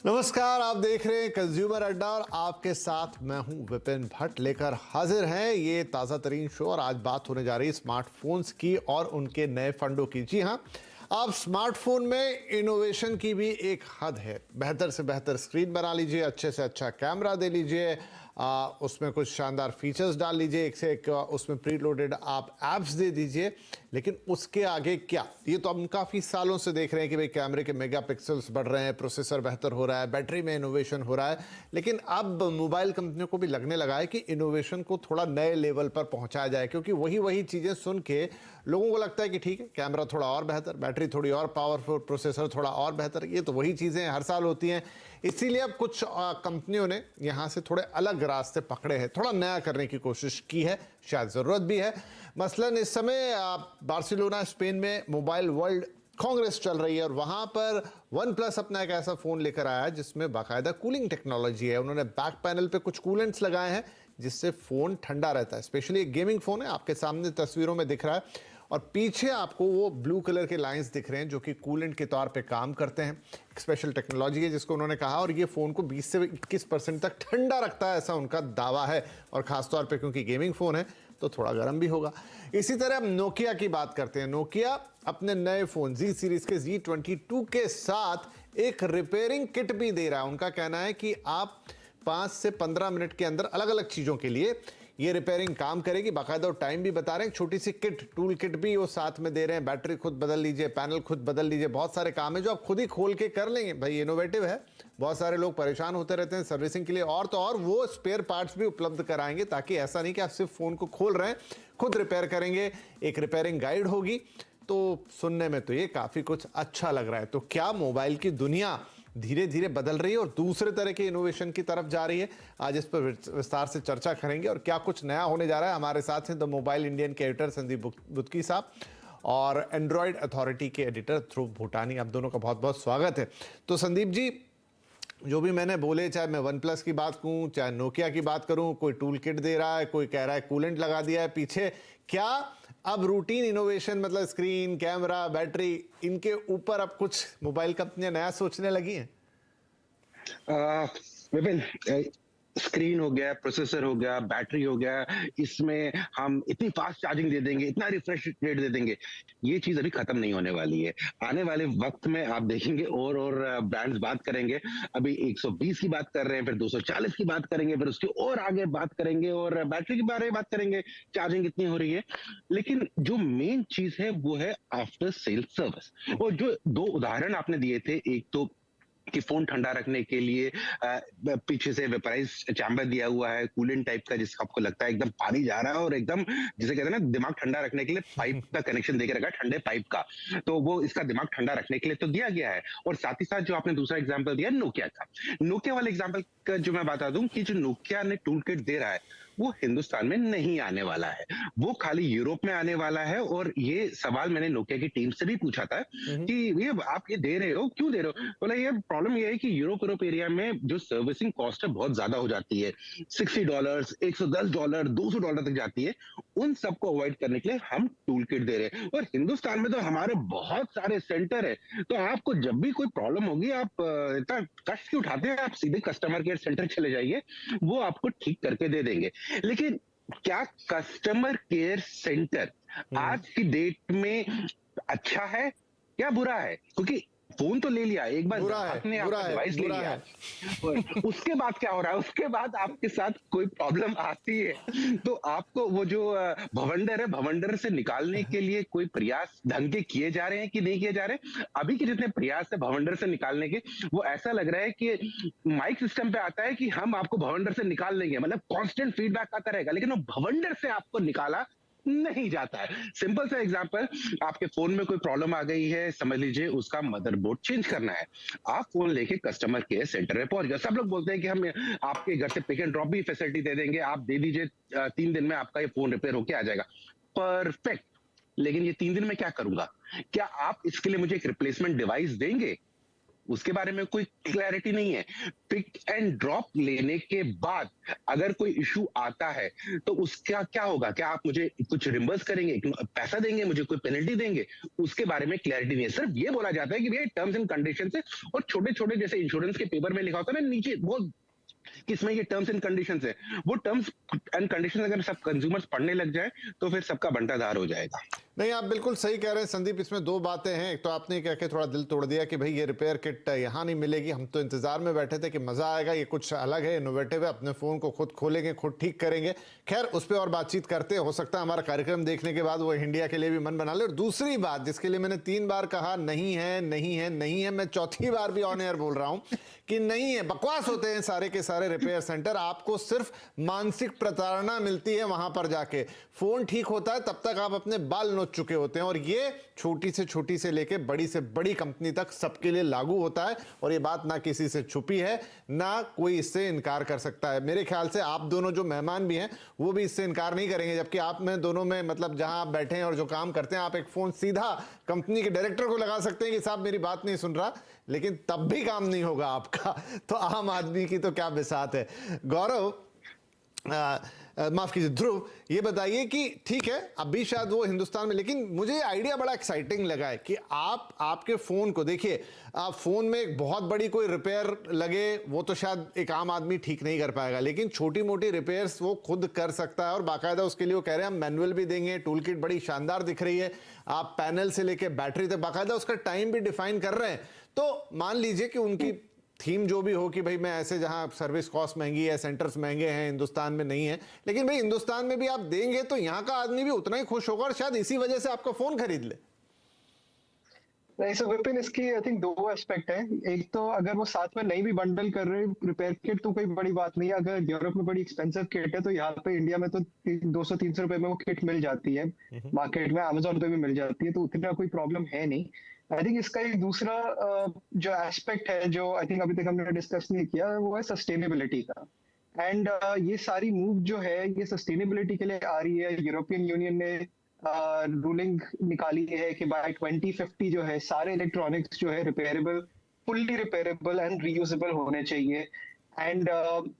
नमस्कार, आप देख रहे हैं कंज्यूमर अड्डा और आपके साथ मैं हूं विपिन भट्ट। लेकर हाजिर हैं ये ताज़ा तरीन शो और आज बात होने जा रही है स्मार्टफोन्स की और उनके नए फंडों की। जी हाँ, अब स्मार्टफोन में इनोवेशन की भी एक हद है। बेहतर से बेहतर स्क्रीन बना लीजिए, अच्छे से अच्छा कैमरा दे लीजिए, उसमें कुछ शानदार फीचर्स डाल लीजिए, एक से एक उसमें प्री लोडेड आप ऐप्स दे दीजिए। लेकिन उसके आगे क्या? ये तो हम काफ़ी सालों से देख रहे हैं कि भाई कैमरे के मेगापिक्सल्स बढ़ रहे हैं, प्रोसेसर बेहतर हो रहा है, बैटरी में इनोवेशन हो रहा है। लेकिन अब मोबाइल कंपनियों को भी लगने लगा है कि इनोवेशन को थोड़ा नए लेवल पर पहुंचाया जाए, क्योंकि वही वही चीज़ें सुन के लोगों को लगता है कि ठीक है, कैमरा थोड़ा और बेहतर, बैटरी थोड़ी और पावरफुल, प्रोसेसर थोड़ा और बेहतर। ये तो वही चीज़ें हर साल होती हैं। इसीलिए अब कुछ कंपनियों ने यहाँ से थोड़े अलग रास्ते पकड़े हैं, थोड़ा नया करने की कोशिश की है, शायद ज़रूरत भी है। मसलन इस समय बार्सिलोना स्पेन में मोबाइल वर्ल्ड कांग्रेस चल रही है और वहाँ पर वन प्लस अपना एक ऐसा फ़ोन लेकर आया है जिसमें बाकायदा कूलिंग टेक्नोलॉजी है। उन्होंने बैक पैनल पे कुछ कूलेंट्स लगाए हैं जिससे फ़ोन ठंडा रहता है। स्पेशली एक गेमिंग फ़ोन है, आपके सामने तस्वीरों में दिख रहा है और पीछे आपको वो ब्लू कलर के लाइंस दिख रहे हैं जो कि कूलेंट के तौर पे काम करते हैं। एक स्पेशल टेक्नोलॉजी है जिसको उन्होंने कहा और ये फ़ोन को 20 से 21% तक ठंडा रखता है, ऐसा उनका दावा है। और ख़ासतौर पे क्योंकि गेमिंग फ़ोन है तो थोड़ा गर्म भी होगा। इसी तरह हम नोकिया की बात करते हैं। नोकिया अपने नए फ़ोन Z सीरीज़ के Z22 के साथ एक रिपेयरिंग किट भी दे रहा है। उनका कहना है कि आप 5 से 15 मिनट के अंदर अलग अलग चीज़ों के लिए ये रिपेयरिंग काम करेगी। बाकायदा टाइम भी बता रहे हैं, छोटी सी किट, टूल किट भी वो साथ में दे रहे हैं। बैटरी खुद बदल लीजिए, पैनल खुद बदल लीजिए, बहुत सारे काम है जो आप खुद ही खोल के कर लेंगे। भाई इनोवेटिव है। बहुत सारे लोग परेशान होते रहते हैं सर्विसिंग के लिए, और तो और वो स्पेयर पार्ट्स भी उपलब्ध कराएंगे, ताकि ऐसा नहीं कि आप सिर्फ फ़ोन को खोल रहे हैं, खुद रिपेयर करेंगे। एक रिपेयरिंग गाइड होगी। तो सुनने में तो ये काफ़ी कुछ अच्छा लग रहा है। तो क्या मोबाइल की दुनिया धीरे धीरे बदल रही है और दूसरे तरह के इनोवेशन की तरफ जा रही है? आज इस पर विस्तार से चर्चा करेंगे और क्या कुछ नया होने जा रहा है। हमारे साथ हैं द मोबाइल इंडियन के एडिटर संदीप बुत्की साहब और एंड्रॉयड अथॉरिटी के एडिटर ध्रुव भूटानी। आप दोनों का बहुत बहुत स्वागत है। तो संदीप जी, जो भी मैंने बोले, चाहे मैं वन प्लस की बात करूं, चाहे नोकिया की बात करूं, कोई टूल किट दे रहा है, कोई कह रहा है कूलेंट लगा दिया है पीछे, क्या अब रूटीन इनोवेशन मतलब स्क्रीन, कैमरा, बैटरी, इनके ऊपर अब कुछ मोबाइल कंपनियां नया सोचने लगी हैं? विपिन, स्क्रीन हो गया, प्रोसेसर हो गया, बैटरी हो गया, इसमें हम इतनी फास्ट चार्जिंग दे देंगे, इतना रिफ्रेश रेट दे देंगे, ये चीज अभी खत्म नहीं होने वाली है। आने वाले वक्त में आप देखेंगे और ब्रांड्स बात करेंगे। अभी 120 की बात कर रहे हैं, फिर 240 की बात करेंगे, फिर उसके और आगे बात करेंगे और बैटरी के बारे में बात करेंगे, चार्जिंग कितनी हो रही है। लेकिन जो मेन चीज है वो है आफ्टर सेल सर्विस। और जो दो उदाहरण आपने दिए थे, एक तो कि फोन ठंडा रखने के लिए पीछे से वेपराइज चैम्बर दिया हुआ है, कूलेंट टाइप का, जिसका आपको लगता है एकदम पानी जा रहा है और एकदम जिसे कहते हैं ना दिमाग ठंडा रखने के लिए पाइप का कनेक्शन देके रखा है, ठंडे पाइप का। तो वो इसका दिमाग ठंडा रखने के लिए तो दिया गया है। और साथ ही साथ जो आपने दूसरा एग्जाम्पल दिया नोकिया का, नोकिया वाले एग्जाम्पल का जो मैं बता दूं कि जो नोकिया ने टूल किट दे रहा है वो हिंदुस्तान में नहीं आने वाला है, वो खाली यूरोप में आने वाला है। और ये सवाल मैंने नोकिया की टीम से भी पूछा था कि ये आप ये दे रहे हो, क्यों दे रहे हो? बोला ये प्रॉब्लम ये है कि यूरोप एरिया में जो सर्विसिंग कॉस्ट है बहुत ज्यादा हो जाती है, $60, $110, $200 तक जाती है। उन सबको अवॉइड करने के लिए हम टूल किट दे रहे हैं। और हिंदुस्तान में तो हमारे बहुत सारे सेंटर है, तो आपको जब भी कोई प्रॉब्लम होगी, आप इतना कष्ट क्यों उठाते हैं? आप सीधे कस्टमर केयर सेंटर चले जाइए, वो आपको ठीक करके दे देंगे। लेकिन क्या कस्टमर केयर सेंटर आज की डेट में अच्छा है या बुरा है? क्योंकि फोन तो ले लिया एक बार, आपने आपका डिवाइस ले लिया, और उसके बाद क्या हो रहा है? उसके बाद आपके साथ कोई प्रॉब्लम आती है तो आपको वो जो भवंडर है, भवंडर से निकालने के लिए कोई प्रयास ढंग के किए जा रहे हैं कि नहीं किए जा रहे? अभी के जितने प्रयास है भवंडर से निकालने के, वो ऐसा लग रहा है कि माइक सिस्टम पे आता है कि हम आपको भवंडर से निकाल लेंगे, मतलब कांस्टेंट फीडबैक आता रहेगा, लेकिन वो भवंडर से आपको निकाला नहीं जाता है। सिंपल सा एग्जांपल, आपके फोन में कोई प्रॉब्लम आ गई है, समझ लीजिए उसका मदरबोर्ड चेंज करना है, आप फोन लेके कस्टमर केयर सेंटर में पहुंच गए। सब लोग बोलते हैं कि हम आपके घर से पिक एंड ड्रॉप भी फैसिलिटी दे देंगे, आप दे दीजिए, 3 दिन में आपका ये फोन रिपेयर होके आ जाएगा। परफेक्ट। लेकिन ये 3 दिन में क्या करूंगा? क्या आप इसके लिए मुझे एक रिप्लेसमेंट डिवाइस देंगे? उसके बारे में कोई क्लैरिटी नहीं है। पिक एंड ड्रॉप लेने के बाद अगर कोई इशू आता है तो उसका क्या होगा? क्या आप मुझे कुछ रिम्बर्स करेंगे, पैसा देंगे, मुझे कोई पेनल्टी देंगे? उसके बारे में क्लैरिटी नहीं है। सिर्फ ये बोला जाता है कि भैया टर्म्स एंड कंडीशन है, और छोटे छोटे जैसे इंश्योरेंस के पेपर में लिखा होता है ना नीचे, वो किसमें ये टर्म्स एंड कंडीशंस है, वो टर्म्स एंड कंडीशंस अगर सब कंज्यूमर्स पढ़ने लग जाए तो फिर सबका बंटाधार हो जाएगा। नहीं, आप बिल्कुल सही कह रहे हैं संदीप। इसमें दो बातें हैं। एक तो आपने कह के थोड़ा दिल तोड़ दिया कि भाई ये रिपेयर किट यहाँ नहीं मिलेगी। हम तो इंतजार में बैठे थे कि मजा आएगा, ये कुछ अलग है, इनोवेटिव है, अपने फोन को खुद खोलेंगे, खुद ठीक करेंगे। खैर, उस पर और बातचीत करते, हो सकता है हमारा कार्यक्रम देखने के बाद वो इंडिया के लिए भी मन बना ले। और दूसरी बात जिसके लिए मैंने 3 बार कहा नहीं है नहीं है नहीं है, मैं चौथी बार भी ऑन एयर बोल रहा हूं कि नहीं है, बकवास होते हैं सारे के सारे रिपेयर सेंटर। आपको सिर्फ मानसिक प्रताड़ना मिलती है वहां पर जाके। फोन ठीक होता है तब तक आप अपने बाल नोच चुके होते हैं, और ये छोटी से लेके बड़ी से बड़ी कंपनी तक सबके लिए लागू होता है। और ये बात ना किसी से छुपी है, ना कोई इससे इनकार कर सकता है। मेरे ख्याल से आप दोनों जो मेहमान भी हैं वो भी इससे इनकार नहीं करेंगे, जबकि आप में दोनों में मतलब जहां आप बैठे हैं और जो काम करते हैं, आप एक फोन सीधा कंपनी के डायरेक्टर को लगा सकते हैं कि साहब मेरी बात नहीं सुन रहा, लेकिन तब भी काम नहीं होगा आपका। तो आम आदमी की तो क्या बिसात है। गौरव, माफ कीजिए ध्रुव, ये बताइए कि ठीक है अभी शायद वो हिंदुस्तान में, लेकिन मुझे आइडिया बड़ा एक्साइटिंग लगा है कि आपके फोन को देखिए, आप फोन में एक बहुत बड़ी कोई रिपेयर लगे वो तो शायद एक आम आदमी ठीक नहीं कर पाएगा, लेकिन छोटी मोटी रिपेयर्स वो खुद कर सकता है। और बाकायदा उसके लिए वो कह रहे हैं हम मैनुअल भी देंगे, टूल किट बड़ी शानदार दिख रही है, आप पैनल से लेके बैटरी तक बाकायदा उसका टाइम भी डिफाइन कर रहे हैं। तो मान लीजिए कि उनकी थीम जो भी हो कि भाई मैं ऐसे, जहां सर्विस कॉस्ट महंगी है, सेंटर्स महंगे हैं, हिंदुस्तान में नहीं है, लेकिन भाई हिंदुस्तान में भी आप देंगे तो यहां का आदमी भी उतना ही खुश होगा और शायद इसी वजह से आपका फोन खरीद ले। नहीं सर विपिन, इसकी आई थिंक 2 एस्पेक्ट है। एक तो अगर वो साथ में नहीं भी बंडल कर रहे रिपेयर किट तो कोई बड़ी बात नहीं है। अगर यूरोप में बड़ी एक्सपेंसिव किट है तो यहाँ पे इंडिया में तो 200-300 रुपए में वो किट मिल जाती है, मार्केट में अमेजोन पे भी मिल जाती है, तो उतना कोई प्रॉब्लम है नहीं। आई थिंक इसका एक दूसरा जो एस्पेक्ट है जो आई थिंक अभी तक हमने डिस्कस नहीं किया, वो है सस्टेनेबिलिटी का। एंड ये सारी मूव जो है ये सस्टेनेबिलिटी के लिए आ रही है। यूरोपियन यूनियन ने रूलिंग निकाली है कि बाय 2050 जो है सारे इलेक्ट्रॉनिक्स जो है repairable, fully repairable and reusable होने चाहिए। एंड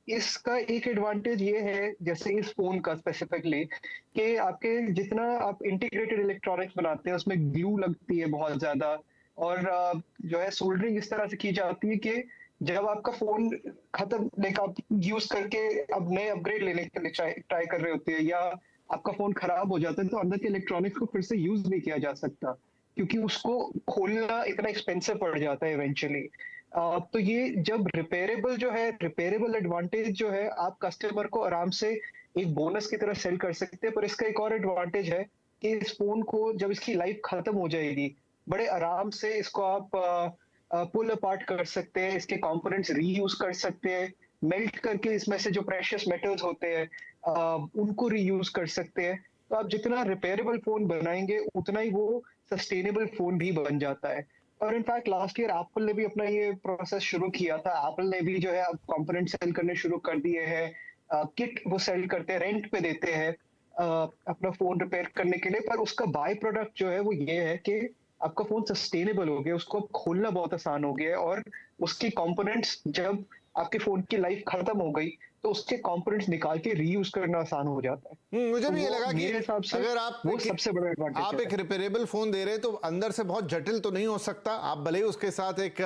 इसका एक एडवांटेज ये है, जैसे इस फोन का स्पेसिफिकली, कि आपके जितना आप इंटीग्रेटेड इलेक्ट्रॉनिक्स बनाते हैं उसमें ग्लू लगती है बहुत ज्यादा, और जो है सोल्डरिंग इस तरह से की जाती है कि जब आपका फोन खत्म, लाइक आप यूज करके अब नए अपग्रेड लेने के लिए ट्राई कर रहे होते हैं, या आपका फोन खराब हो जाता है, तो अंदर के इलेक्ट्रॉनिक्स को फिर से यूज नहीं किया जा सकता क्योंकि उसको खोलना इतना एक्सपेंसिव पड़ जाता है इवेंचुअली। तो ये जब रिपेयरेबल जो है, रिपेयरेबल एडवांटेज जो है, आप कस्टमर को आराम से एक बोनस की तरह सेल कर सकते हैं। पर इसका एक और एडवांटेज है कि इस फोन को जब इसकी लाइफ खत्म हो जाएगी, बड़े आराम से इसको आप पुल अपार्ट कर सकते हैं, इसके कंपोनेंट्स रीयूज कर सकते हैं, मेल्ट करके इसमें से जो प्रेशियस मेटल्स होते हैं उनको रीयूज कर सकते हैं। तो आप जितना रिपेयरेबल फोन बनाएंगे उतना ही वो सस्टेनेबल फोन भी बन जाता है। और इनफैक्ट लास्ट ईयर एप्पल ने भी अपना ये प्रोसेस शुरू किया था। एप्पल ने भी जो है अब कंपोनेंट सेल करने शुरू कर दिए हैं, किट वो सेल करते हैं, रेंट पे देते हैं अपना फोन रिपेयर करने के लिए। पर उसका बाय प्रोडक्ट जो है वो ये है कि आपका फोन सस्टेनेबल हो गया, उसको खोलना बहुत आसान हो गया है, और उसके कंपोनेंट्स जब आपके फोन की लाइफ खत्म हो गई तो उसके कंपोनेंट्स निकाल के रीयूज करना आसान हो जाता है। मुझे तो भी ये लगा कि अगर आप वो सबसे बड़ा एडवांटेज आप एक रिपेयरेबल फोन दे रहे हैं तो अंदर से बहुत जटिल तो नहीं हो सकता। आप भले ही उसके साथ एक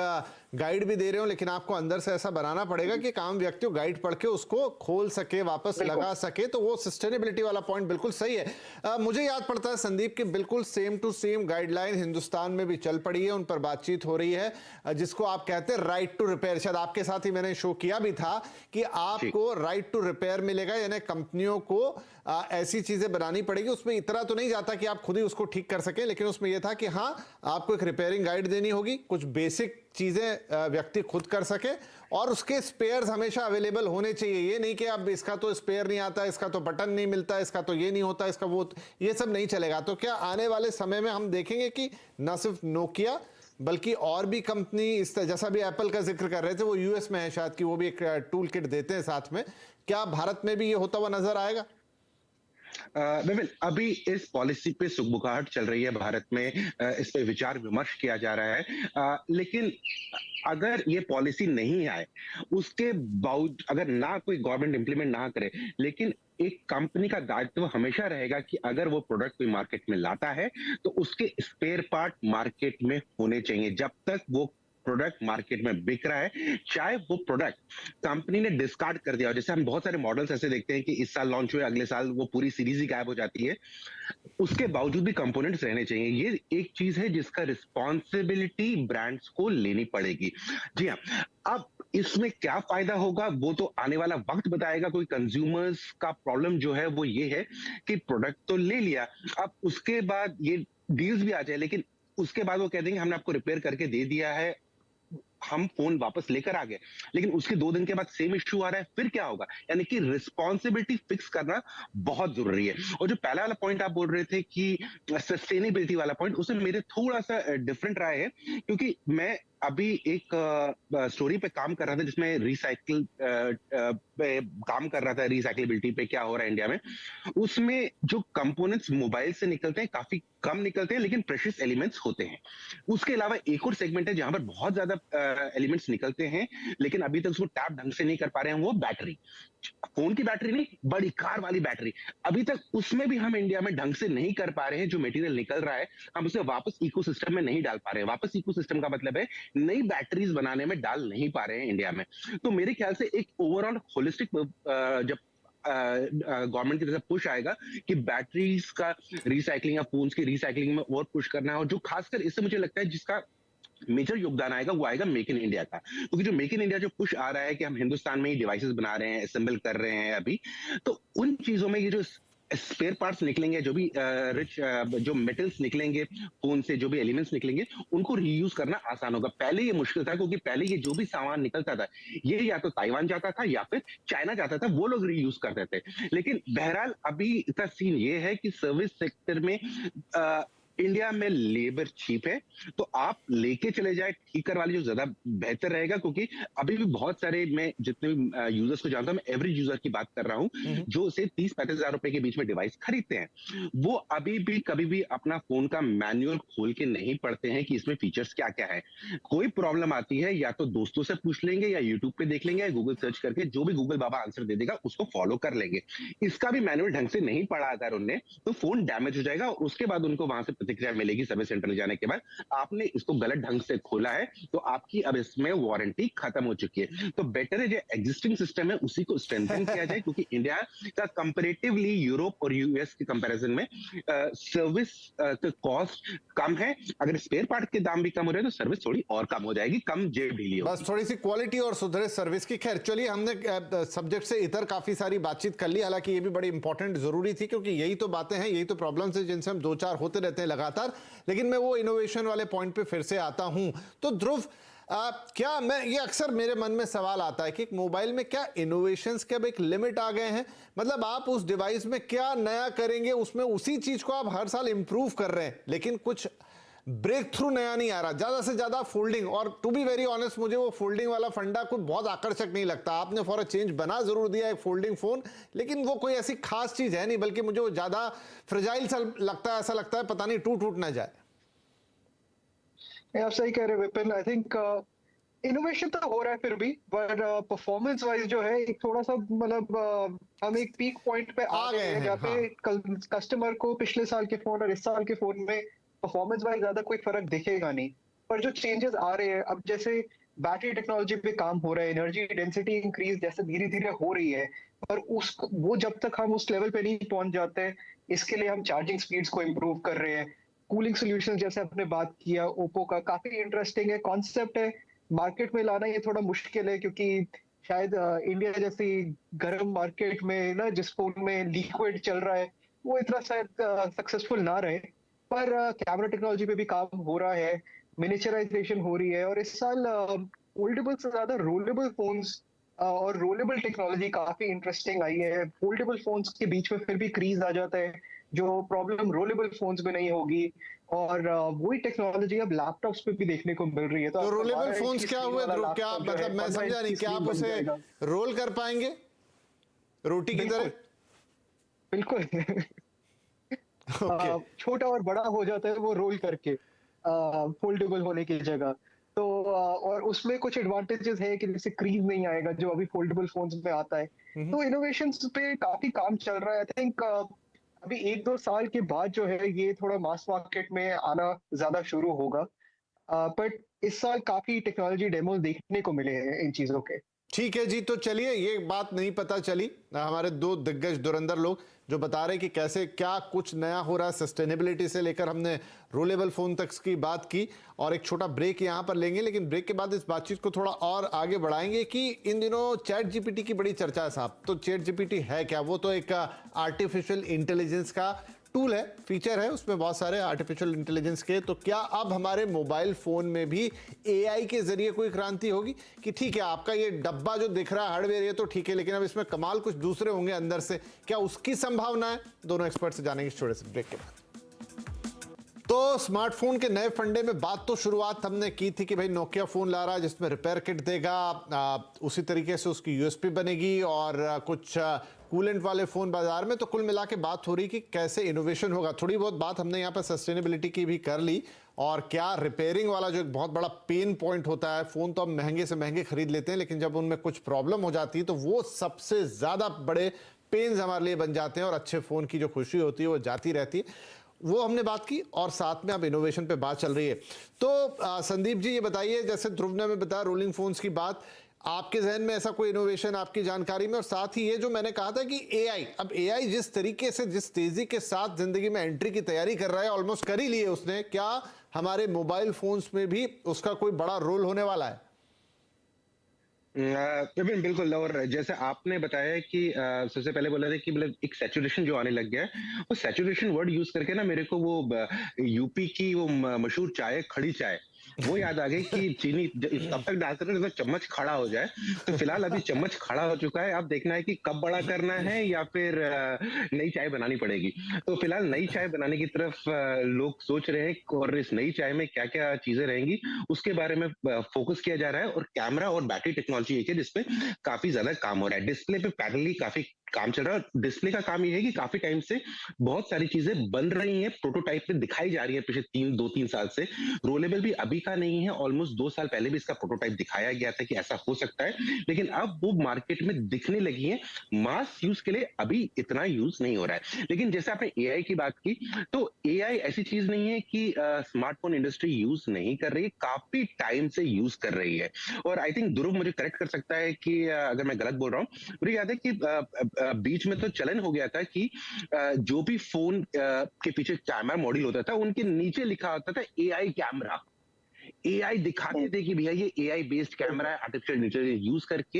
गाइड भी दे रहे हो, लेकिन आपको अंदर से ऐसा बनाना पड़ेगा कि काम व्यक्ति गाइड पढ़ के उसको खोल सके, वापस लगा सके। तो वो सस्टेनेबिलिटी वाला पॉइंट बिल्कुल सही है। मुझे याद पड़ता है संदीप की बिल्कुल same to same guideline Hindustan में भी चल पड़ी है, उन पर बातचीत हो रही है, जिसको आप कहते हैं राइट टू रिपेयर। शायद आपके साथ ही मैंने शो किया भी था कि आपको राइट टू रिपेयर मिलेगा, यानी कंपनियों को ऐसी चीजें बनानी पड़ेगी। उसमें इतना तो नहीं जाता कि आप खुद ही उसको ठीक कर सकें, लेकिन उसमें यह था कि हाँ आपको एक रिपेयरिंग गाइड देनी होगी, कुछ बेसिक चीजें व्यक्ति खुद कर सके, और उसके स्पेयर्स हमेशा अवेलेबल होने चाहिए। ये नहीं कि अब इसका तो स्पेयर नहीं आता, इसका तो बटन नहीं मिलता, इसका तो ये नहीं होता, इसका वो, ये सब नहीं चलेगा। तो क्या आने वाले समय में हम देखेंगे कि न सिर्फ नोकिया बल्कि और भी कंपनी इस जैसा भी एप्पल का जिक्र कर रहे थे, वो यूएस में है शायद कि वो भी एक टूल किट देते हैं साथ में, क्या भारत में भी ये होता हुआ नजर आएगा? विपिन, अभी इस पॉलिसी पे सुगबुगाहट चल रही है भारत में, इस पे विचार विमर्श किया जा रहा है, लेकिन अगर ये पॉलिसी नहीं आए, उसके बावजूद अगर ना कोई गवर्नमेंट इंप्लीमेंट ना करे, लेकिन एक कंपनी का दायित्व हमेशा रहेगा कि अगर वो प्रोडक्ट कोई मार्केट में लाता है तो उसके स्पेयर पार्ट मार्केट में होने चाहिए। जब तक वो प्रोडक्ट मार्केट में बिक रहा है, चाहे वो प्रोडक्ट कंपनी ने डिस्कार्ड कर दिया हो, जैसे हम बहुत सारे मॉडल्स ऐसे देखते हैं कि इस साल लॉन्च हुए, अगले साल वो पूरी सीरीज ही गायब हो जाती है, उसके बावजूद भी कंपोनेंट्स रहने चाहिए। ये एक चीज है जिसका रिस्पॉन्सिबिलिटी ब्रांड्स को लेनी पड़ेगी। जी हाँ, अब इसमें क्या फायदा होगा वो तो आने वाला वक्त बताएगा। कोई कंज्यूमर्स का प्रॉब्लम जो है वो ये है कि प्रोडक्ट तो ले लिया, अब उसके बाद ये डील्स भी आ जाए, लेकिन उसके बाद वो कह देंगे हमने आपको रिपेयर करके दे दिया है, हम फोन वापस लेकर आ गए, लेकिन उसके 2 दिन के बाद सेम इश्यू आ रहा है, फिर क्या होगा? यानी कि रिस्पॉन्सिबिलिटी फिक्स करना बहुत जरूरी है। और जो पहला वाला पॉइंट आप बोल रहे थे कि सस्टेनेबिलिटी वाला पॉइंट, उसमें मेरे थोड़ा सा डिफरेंट राय है, क्योंकि मैं अभी एक स्टोरी पे काम कर रहा था जिसमें रिसाइकिल पे काम कर रहा था, रिसाइकिलेबिलिटी पे क्या हो रहा है इंडिया में। उसमें जो कंपोनेंट्स मोबाइल से निकलते हैं काफी कम निकलते हैं, लेकिन प्रेशियस एलिमेंट्स होते हैं। उसके अलावा एक और सेगमेंट है जहां पर बहुत ज्यादा एलिमेंट्स निकलते हैं, लेकिन अभी तक उसको टैप ढंग से नहीं कर पा रहे हैं, वो बैटरी। फोन की बैटरी नहीं, बड़ी कार वाली बैटरी, अभी तक उसमें भी हम इंडिया में ढंग से नहीं कर पा रहे हैं। जो मटेरियल निकल रहा है हम उसे वापस इकोसिस्टम में नहीं डाल पा रहे हैं। वापस इकोसिस्टम का मतलब है नई बैटरीज बनाने में डाल नहीं पा रहे हैं इंडिया में। तो मेरे ख्याल से एक ओवरऑल होलिस्टिक जब गवर्नमेंट की तरफ पुश आएगा कि बैटरीज का रिसाइकलिंग या फोन्स की रिसाइकलिंग में और पुश करना है, और जो खासकर इससे मुझे लगता है जिसका मेजर योगदान आएगा वो आएगा मेक इन इंडिया का। क्योंकि जो मेक इन इंडिया जो पुश आ रहा है कि हम हिंदुस्तान में ही डिवाइसेस बना रहे हैं, असेंबल कर रहे हैं अभी, तो उन चीजों में ये जो स्पेयर पार्ट्स निकलेंगे, जो भी जो मेटल्स निकलेंगे फोन से, जो भी एलिमेंट्स निकलेंगे, उनको रीयूज करना आसान होगा। पहले ये मुश्किल था, क्योंकि पहले ये जो भी सामान निकलता था ये या तो ताइवान जाता था या फिर चाइना जाता था, वो लोग रीयूज करते थे। लेकिन बहरहाल अभी का सीन ये है कि सर्विस सेक्टर में इंडिया में लेबर चीप है, तो आप लेके चले जाए ठीकर वाली जो ज्यादा बेहतर रहेगा। क्योंकि अभी भी बहुत सारे, मैं जितने भी यूजर्स को जानता हूं, मैं एवरेज यूजर की बात कर रहा हूं, जो से 30-35 हजार रुपए के बीच में डिवाइस खरीदते हैं, वो अभी भी कभी भी अपना फोन का मैनुअल खोल के नहीं पढ़ते हैं कि इसमें फीचर्स क्या क्या है। कोई प्रॉब्लम आती है या तो दोस्तों से पूछ लेंगे, या यूट्यूब पे देख लेंगे, या गूगल सर्च करके जो भी गूगल बाबा आंसर दे देगा उसको फॉलो कर लेंगे। इसका भी मैनुअल ढंग से नहीं पढ़ा अगर उनने, तो फोन डैमेज हो जाएगा। उसके बाद उनको वहां से प्रतिक्रिया मिलेगी सर्विस सेंटर में जाने के बाद, आपने इसको गलत ढंग से खोला है, तो आपकी अब इसमें वारंटी खत्म हो चुकी है। तो बेटर है जो एग्जिस्टिंग सिस्टम है उसी को स्ट्रेंथन किया जाए, क्योंकि इंडिया का कंपैरेटिवली यूरोप और यूएस के कंपैरिजन में सर्विस का कॉस्ट कम है। अगर स्पेयर पार्ट के दाम भी कम हो रहे हैं तो सर्विस थोड़ी और कम हो जाएगी, कम जेब ढीली होगी। बस थोड़ी सी क्वालिटी और सुधरे सर्विस की। खैर चलिए, हमने सब्जेक्ट से इधर काफी सारी बातचीत कर ली, हालांकि ये भी बड़ी इंपॉर्टेंट जरूरी थी, क्योंकि यही तो बातें हैं, यही तो प्रॉब्लम्स हैं जिनसे हम 2-4 होते रहते हैं लगातार। लेकिन मैं वो इनोवेशन वाले पॉइंट पे फिर से आता हूं। तो ध्रुव, क्या मैं ये अक्सर मेरे मन में सवाल आता है कि एक मोबाइल में क्या इनोवेशंस के अब एक लिमिट आ गए हैं? मतलब आप उस डिवाइस में क्या नया करेंगे, उसमें उसी चीज को आप हर साल इंप्रूव कर रहे हैं, लेकिन कुछ ब्रेक थ्रू नया नहीं आ रहा। ज्यादा से ज्यादा फोल्डिंग, और टू बी वेरी ऑनेस्ट मुझे वो फोल्डिंग वाला फंडा कुछ बहुत आकर्षक नहीं लगता। आपने फॉर अ चेंज बना जरूर दिया एक फोल्डिंग फोन, लेकिन वो कोई ऐसी खास चीज है नहीं, बल्कि मुझे वो ज्यादा फ्रेजाइल सा लगता है। ऐसा लगता है पता नहीं टूट ना जाए। आप सही कह रहे हैं विपिन। आई थिंक इनोवेशन तो हो रहा है फिर भी, पर परफॉर्मेंस वाइज जो है एक थोड़ा सा मतलब हम एक पीक पॉइंट पे आ गए हैं जहाँ पे कस्टमर को पिछले साल के फोन और इस साल के फोन में परफॉर्मेंस वाइज ज्यादा कोई फर्क दिखेगा नहीं। पर जो चेंजेस आ रहे हैं अब, जैसे बैटरी टेक्नोलॉजी पे काम हो रहा है, एनर्जी डेंसिटी इंक्रीज जैसे धीरे धीरे हो रही है, पर उस वो जब तक हम उस लेवल पे नहीं पहुंच जाते, इसके लिए हम चार्जिंग स्पीड्स को इम्प्रूव कर रहे हैं। कूलिंग सोल्यूशन जैसे आपने बात किया ओप्पो का, काफी इंटरेस्टिंग है, कॉन्सेप्ट है। मार्केट में लाना ये थोड़ा मुश्किल है, क्योंकि शायद इंडिया जैसी गर्म मार्केट में ना, जिस फोन में लिक्विड चल रहा है, वो इतना शायद सक्सेसफुल ना रहे। पर कैमरा टेक्नोलॉजी पे भी काम हो रहा है, मिनिचराइजेशन हो रही है, और इस साल फोल्डेबल से ज्यादा रोलेबल फोन्स और रोलेबल टेक्नोलॉजी काफी इंटरेस्टिंग आई है। फोल्डेबल फोन्स के बीच में फिर भी क्रीज आ जाता है, जो प्रॉब्लम रोलेबल फोन्स में नहीं होगी, और वही टेक्नोलॉजी अब लैपटॉप्स पे भी देखने को मिल रही है। तो रोलेबल फोन्स क्या हुए ध्रुव? क्या मतलब, मैं समझा नहीं, क्या आप उसे रोल कर पाएंगे रोटी की तरह? बिल्कुल। ओके। छोटा और बड़ा हो जाता है वो रोल करके, फोल्डेबल होने की जगह। तो और उसमें कुछ एडवांटेजेस है कि जैसे क्रीज नहीं आएगा जो अभी फोल्डेबल फोन्स में आता है। तो इनोवेशंस पे काफी काम चल रहा है। आई थिंक अभी 1-2 साल के बाद जो है ये थोड़ा मास मार्केट में आना ज्यादा शुरू होगा। बट इस साल काफी टेक्नोलॉजी डेमोस देखने को मिले हैं इन चीजों के। ठीक है जी, तो चलिए, ये बात नहीं पता चली, हमारे दो दिग्गज धुरंधर लोग जो बता रहे कि कैसे क्या कुछ नया हो रहा है सस्टेनेबिलिटी से लेकर, हमने रोलेबल फोन तक की बात की। और एक छोटा ब्रेक यहां पर लेंगे, लेकिन ब्रेक के बाद इस बातचीत को थोड़ा और आगे बढ़ाएंगे कि इन दिनों चैट जीपीटी की बड़ी चर्चा है साहब। तो चैट जीपीटी है क्या? वो तो एक आर्टिफिशियल इंटेलिजेंस का टूल है, फीचर है, उसमें बहुत सारे आर्टिफिशियल इंटेलिजेंस के। तो क्या अब हमारे मोबाइल फोन में भी एआई के जरिए कोई क्रांति होगी कि ठीक है आपका ये डब्बा जो दिख रहा है हार्डवेयर ये तो ठीक है, लेकिन अब इसमें कमाल कुछ दूसरे होंगे अंदर से, क्या उसकी संभावना है? दोनों एक्सपर्ट से जानेंगे छोटे से ब्रेक के बाद। तो स्मार्टफोन के नए फंडे में बात तो शुरुआत हमने की थी कि भाई नोकिया फोन ला रहा है जिसमें रिपेयर किट देगा, उसी तरीके से उसकी यूएसपी बनेगी और कुछ कूलेंट वाले फोन बाजार में। तो कुल मिला के बात हो रही कि कैसे इनोवेशन होगा। थोड़ी बहुत बात हमने यहाँ पर सस्टेनेबिलिटी की भी कर ली, और क्या रिपेयरिंग वाला जो एक बहुत बड़ा पेन पॉइंट होता है, फोन तो हम महंगे से महंगे खरीद लेते हैं लेकिन जब उनमें कुछ प्रॉब्लम हो जाती है तो वो सबसे ज्यादा बड़े पेन्स हमारे लिए बन जाते हैं और अच्छे फोन की जो खुशी होती है वो जाती रहती है। वो हमने बात की और साथ में अब इनोवेशन पे बात चल रही है। तो संदीप जी ये बताइए, जैसे ध्रुव ने हमें बताया रोलिंग फोन्स की बात, आपके जहन में ऐसा कोई इनोवेशन आपकी जानकारी में? और साथ ही ये जो मैंने कहा था कि एआई, अब एआई जिस तरीके से जिस तेजी के साथ जिंदगी में एंट्री की तैयारी कर रहा है, ऑलमोस्ट कर ही लिए उसने, क्या हमारे मोबाइल फोन्स में भी उसका कोई बड़ा रोल होने वाला है? विपिन बिल्कुल। और जैसे आपने बताया कि सबसे पहले बोला था कि मतलब एक सैचुरेशन जो आने लग गया है, वो सैचुरेशन वर्ड यूज करके ना मेरे को वो यूपी की वो मशहूर चाय, खड़ी चाय, वो याद आ गई कि चीनी तब तक डालते रहे जब तक चम्मच खड़ा हो जाए। तो फिलहाल अभी चम्मच खड़ा हो चुका है, अब देखना है कि कब बड़ा करना है या फिर नई चाय बनानी पड़ेगी। तो फिलहाल नई चाय बनाने की तरफ लोग सोच रहे हैं, और इस नई चाय में क्या क्या चीजें रहेंगी उसके बारे में फोकस किया जा रहा है। और कैमरा और बैटरी टेक्नोलॉजी एक है जिसपे काफी ज्यादा काम हो रहा है। डिस्प्ले पे पैरेलली काफी काम चल रहा है। डिस्प्ले का काम ये है कि काफी टाइम से बहुत सारी चीजें बन रही हैं, प्रोटोटाइप में दिखाई जा रही है पिछले 2-3 साल से। रोलेबल भी अभी का नहीं है, ऑलमोस्ट 2 साल पहले भी इसका प्रोटोटाइप दिखाया गया था कि ऐसा हो सकता है, लेकिन अब वो मार्केट में दिखने लगी है। मास यूज के लिए अभी इतना यूज नहीं हो रहा है। लेकिन जैसे आपने एआई की बात की, तो एआई ऐसी चीज नहीं है कि स्मार्टफोन इंडस्ट्री यूज नहीं कर रही है, काफी टाइम से यूज कर रही है। और आई थिंक ध्रुव मुझे करेक्ट कर सकता है कि अगर मैं गलत बोल रहा हूँ। मुझे याद है कि बीच में तो चलन हो गया था कि जो भी फोन के पीछे कैमरा मॉड्यूल होता था उनके नीचे लिखा होता था एआई कैमरा। एआई दिखाते थे कि भैया ये एआई बेस्ड कैमरा है, आर्टिफिशियल इंटेलिजेंस यूज करके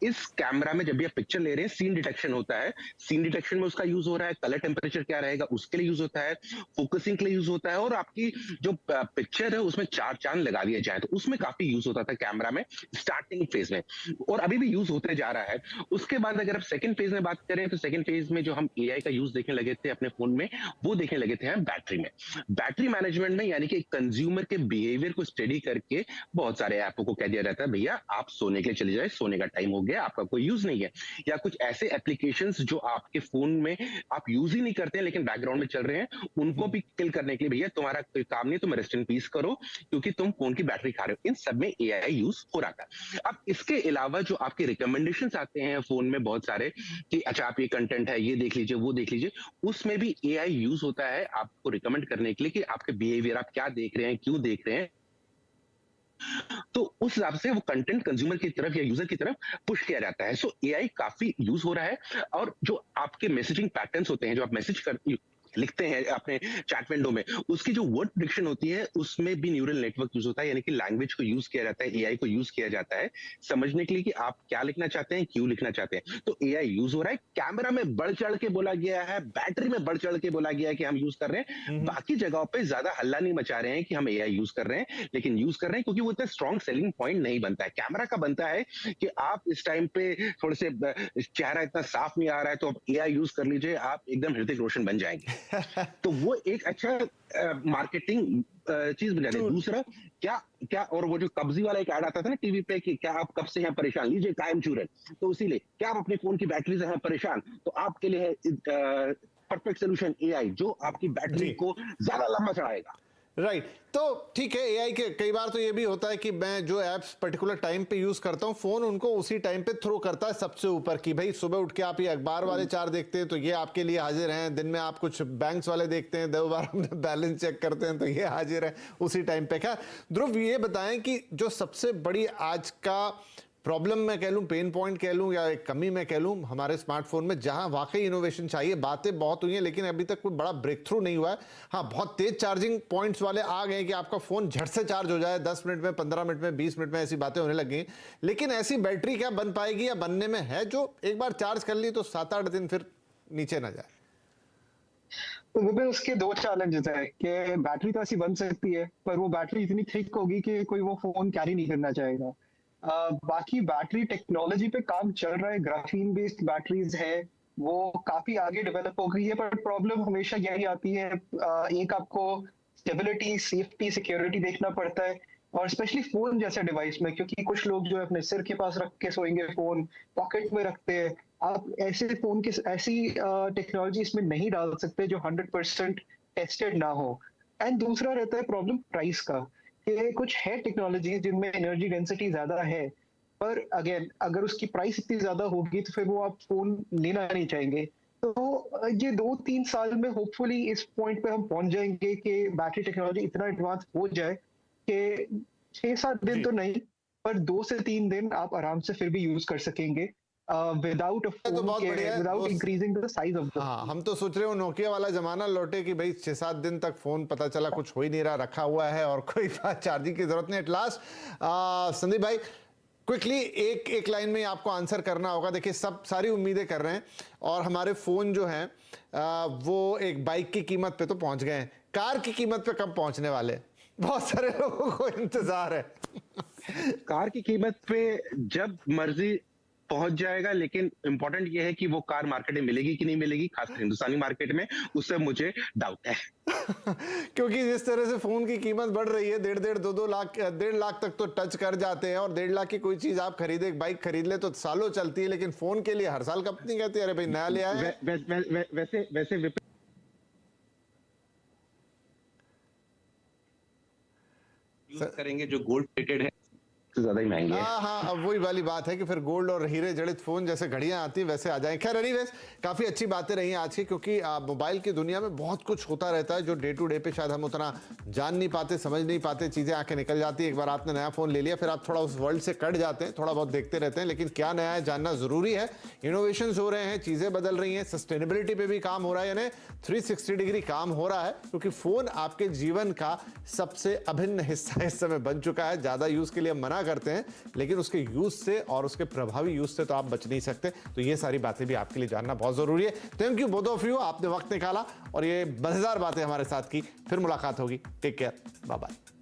इस कैमरा में जब भी आप पिक्चर ले रहे हैं, सीन डिटेक्शन होता है, सीन डिटेक्शन में उसका यूज हो रहा है, कलर टेम्परेचर क्या रहेगा उसके लिए यूज होता है, फोकसिंग के लिए यूज होता है, और आपकी जो पिक्चर है उसमें चार चांद लगा दिया जाए तो उसमें काफी यूज होता था कैमरा में स्टार्टिंग फेज में, और अभी भी यूज होते जा रहा है। उसके बाद अगर आप सेकंड फेज में बात करें तो सेकंड फेज में जो हम एआई का यूज देखने लगे थे अपने फोन में, वो देखने लगे थे हम बैटरी में, बैटरी मैनेजमेंट में, यानी कि कंज्यूमर के बिहेवियर को स्टडी करके बहुत सारे ऐपों को कह दिया जाता है भैया आप सोने के लिए चले जाए, सोने का टाइम हो गया, आपका कोई यूज नहीं है। या कुछ ऐसे एप्लीकेशंस जो आपके फोन में आप यूज ही नहीं करते हैं लेकिन बैकग्राउंड में चल रहे हैं, उनको भी किल करने के लिए भैया तुम्हारा कोई काम नहीं, तुम रेस्ट इन पीस करो क्योंकि तुम फोन की बैटरी खा रहे हो। इन सब में एआई यूज हो रहा था। अब इसके अलावा जो आपके रिकमेंडेशंस आते हैं फोन में बहुत सारे कि अच्छा आप ये कंटेंट है ये देख लीजिए वो देख लीजिए, उसमें भी एआई यूज होता है आपको रिकमेंड करने के लिए कि आपके बिहेवियर आप क्या देख रहे हैं, क्यों देख रहे हैं, तो उस हिसाब से वो कंटेंट कंज्यूमर की तरफ या यूजर की तरफ पुश किया जाता है। सो एआई काफी यूज हो रहा है। और जो आपके मैसेजिंग पैटर्न्स होते हैं, जो आप मैसेज कर लिखते हैं अपने चैट विंडो में, उसकी जो वर्ड प्रेडिक्शन होती है उसमें भी न्यूरल नेटवर्क यूज होता है, यानी कि लैंग्वेज को यूज किया जाता है, एआई को यूज किया जाता है समझने के लिए कि आप क्या लिखना चाहते हैं, क्यों लिखना चाहते हैं। तो एआई यूज हो रहा है। कैमरा में बढ़ चढ़ के बोला गया है, बैटरी में बढ़ चढ़ के बोला गया है कि हम यूज कर रहे हैं। बाकी जगहों पे ज्यादा हल्ला नहीं मचा रहे हैं कि हम एआई यूज कर रहे हैं, लेकिन यूज कर रहे हैं क्योंकि वो इतना स्ट्रॉन्ग सेलिंग पॉइंट नहीं बनता है। कैमरा का बनता है कि आप इस टाइम पे थोड़े से चेहरा इतना साफ नहीं आ रहा है तो आप एआई यूज कर लीजिए, आप एकदम ऋतिक रोशन बन जाएंगे। तो वो एक अच्छा मार्केटिंग चीज बना रही है। दूसरा क्या क्या, और वो जो कब्जी वाला एक ऐड आता था ना टीवी पे कि क्या आप कब से हैं परेशान, लीजिए कायम चूरन, तो इसीलिए क्या आप अपने फोन की बैटरी से हैं परेशान, तो आपके लिए है परफेक्ट सोल्यूशन एआई, जो आपकी बैटरी को ज्यादा लंबा चढ़ाएगा। राइट तो ठीक है, एआई के कई बार तो ये भी होता है कि मैं जो एप्स पर्टिकुलर टाइम पे यूज करता हूँ, फोन उनको उसी टाइम पे थ्रो करता है सबसे ऊपर कि भाई सुबह उठ के आप ये अखबार वाले 4 देखते हैं तो ये आपके लिए हाजिर हैं, दिन में आप कुछ बैंक्स वाले देखते हैं, 2 बार अपने बैलेंस चेक करते हैं तो ये हाजिर है उसी टाइम पे। क्या ध्रुव ये बताएं कि जो सबसे बड़ी आज का प्रॉब्लम मैं कह लूं, पेन पॉइंट कह लूं, या एक कमी मैं कह लूं हमारे स्मार्टफोन में, जहां वाकई इनोवेशन चाहिए, बातें बहुत हुई हैं लेकिन अभी तक कोई बड़ा ब्रेक थ्रू नहीं हुआ है। हाँ, बहुत तेज चार्जिंग पॉइंट्स वाले आ गए कि आपका फोन झट से चार्ज हो जाए 10 मिनट में, 15 मिनट में, 20 मिनट में, ऐसी बातें होने लग गई। लेकिन ऐसी बैटरी क्या बन पाएगी या बनने में है जो एक बार चार्ज कर ली तो 7-8 दिन फिर नीचे ना जाए? तो विपिन, उसके 2 चैलेंजेस है कि बैटरी तो ऐसी बन सकती है पर वो बैटरी इतनी थिक होगी कि कोई वो फोन कैरी नहीं करना चाहेगा। बाकी बैटरी टेक्नोलॉजी पे काम चल रहा है, ग्राफीन बेस्ड बैटरीज है, वो काफी आगे डेवलप हो गई है, पर प्रॉब्लम हमेशा यही आती है, एक आपको स्टेबिलिटी, सेफ्टी, सिक्योरिटी देखना पड़ता है, और स्पेशली फोन जैसे डिवाइस में, क्योंकि कुछ लोग जो है अपने सिर के पास रख के सोएंगे, फोन पॉकेट में रखते हैं, आप ऐसे फोन की ऐसी टेक्नोलॉजी इसमें नहीं डाल सकते जो 100% टेस्टेड ना हो। एंड दूसरा रहता है प्रॉब्लम प्राइस का, कि कुछ है टेक्नोलॉजी जिनमें एनर्जी डेंसिटी ज्यादा है, पर अगेन अगर उसकी प्राइस इतनी ज्यादा होगी तो फिर वो आप फोन लेना नहीं चाहेंगे। तो ये 2-3 साल में होपफुली इस पॉइंट पे हम पहुंच जाएंगे कि बैटरी टेक्नोलॉजी इतना एडवांस हो जाए कि 6-7 दिन तो नहीं, पर 2 से 3 दिन आप आराम से फिर भी यूज कर सकेंगे विदाउट तो बहुत बढ़िया है, without increasing the size of the. हाँ, हम तो सोच रहे हो नोकिया वाला जमाना लौटे कि भाई 6-7 दिन तक फोन पता चला कुछ हो ही नहीं रहा, रखा हुआ है और कोई चार्जिंग की जरूरत नहीं। एट लास्ट संदीप भाई क्विकली एक लाइन में आपको आंसर करना होगा। देखिए, सब सारी उम्मीदें कर रहे हैं और हमारे फोन जो हैं वो एक बाइक की कीमत पे तो पहुंच गए हैं, कार की कीमत पे कब पहुंचने वाले? बहुत सारे लोगों को इंतजार है। कार की कीमत पे जब मर्जी पहुंच जाएगा, लेकिन इंपॉर्टेंट ये है कि वो कार मार्केट में मिलेगी कि नहीं मिलेगी, खासकर हिंदुस्तानी मार्केट में, उससे मुझे डाउट है। क्योंकि जिस तरह से फोन की कीमत बढ़ रही है, 1.5-2 लाख, 1.5 लाख तक तो टच कर जाते हैं, और 1.5 लाख की कोई चीज आप खरीदे, एक बाइक खरीद ले तो सालों चलती है, लेकिन फोन के लिए हर साल कंपनी कहती है अरे भाई नया ले आए। वैसे यूज करेंगे जो गोल्ड प्लेटेड है, ज्यादा ही महंगे हैं। हाँ, अब वही वाली बात है कि फिर गोल्ड और हीरे जड़ित फोन जैसे घड़ियां आती हैं वैसे आ जाएं। खैर एनीवेज, काफी अच्छी बातें रही हैं आज की, क्योंकि मोबाइल की दुनिया में बहुत कुछ होता रहता है जो डे टू डे पे शायद हम उतना जान नहीं पाते, समझ नहीं पाते, चीजें आके निकल जाती है। एक बार आपने नया फोन ले लिया फिर आप थोड़ा उस वर्ल्ड से कट जाते हैं, थोड़ा बहुत देखते रहते हैं, लेकिन क्या नया है जानना जरूरी है। इनोवेशन हो रहे हैं, चीजें बदल रही हैं, सस्टेनेबिलिटी पे भी काम हो रहा है, यानी 360 डिग्री काम हो रहा है, क्योंकि फोन आपके जीवन का सबसे अभिन्न हिस्सा इस समय बन चुका है। ज्यादा यूज के लिए हम मना करते हैं, लेकिन उसके यूज से और उसके प्रभावी यूज से तो आप बच नहीं सकते। तो ये सारी बातें भी आपके लिए जानना बहुत जरूरी है। Thank you both of you, आपने वक्त निकाला और ये मजेदार बातें हमारे साथ की। फिर मुलाकात होगी, टेक केयर, बाय बाय।